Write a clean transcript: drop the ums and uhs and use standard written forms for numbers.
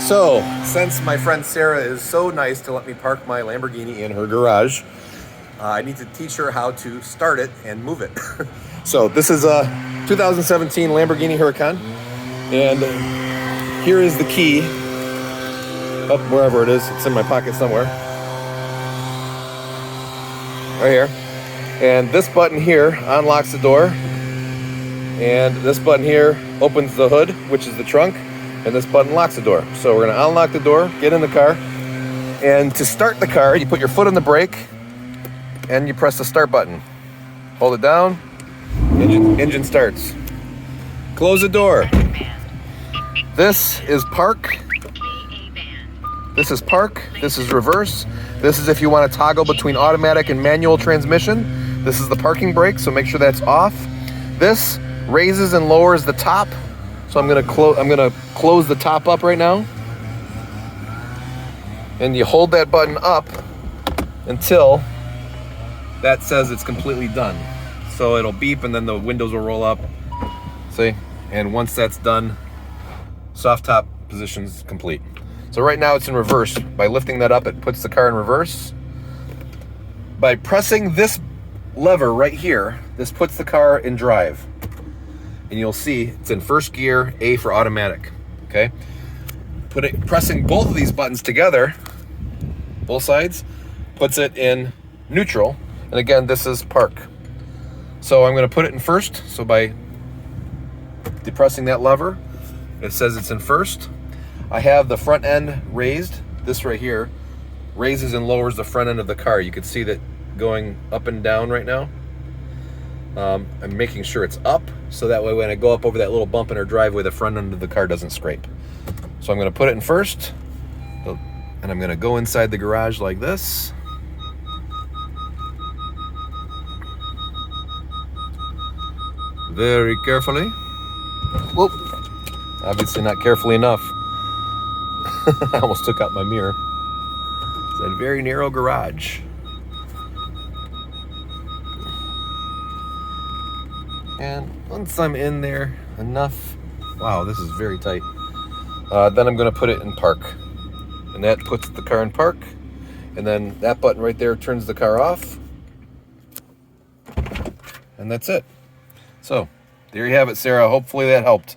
So, since my friend Sarah is so nice to let me park my Lamborghini in her garage, I need to teach her how to start it and move it. So, this is a 2017 Lamborghini Huracan, and here is the key. Up wherever it is, it's in my pocket somewhere. Right here. And this button here unlocks the door, and this button here opens the hood, which is the trunk, and this button locks the door. So we're gonna unlock the door, get in the car, and to start the car, you put your foot on the brake, and you press the start button. Hold it down, engine starts. Close the door. This is park. This is park, this is reverse. This is if you want to toggle between automatic and manual transmission. This is the parking brake, so make sure that's off. This raises and lowers the top. So I'm gonna close the top up right now. And you hold that button up until that says it's completely done. So it'll beep and then the windows will roll up. See? And once that's done, soft top position's complete. So right now it's in reverse. By lifting that up, it puts the car in reverse. By pressing this lever right here, this puts the car in drive. And you'll see it's in first gear, A for automatic, okay? Pressing both of these buttons together, both sides, puts it in neutral. And again, this is park. So I'm gonna put it in first. So by depressing that lever, it says it's in first. I have the front end raised. This right here raises and lowers the front end of the car. You can see that going up and down right now. I'm making sure it's up, so that way when I go up over that little bump in our driveway, the front end of the car doesn't scrape. So I'm gonna put it in first, and I'm gonna go inside the garage like this. Very carefully. Whoop, obviously not carefully enough. I almost took out my mirror. It's a very narrow garage. And once I'm in there enough, wow, this is very tight. Then I'm gonna put it in park. And that puts the car in park. And then that button right there turns the car off. And that's it. So, there you have it, Sarah. Hopefully that helped.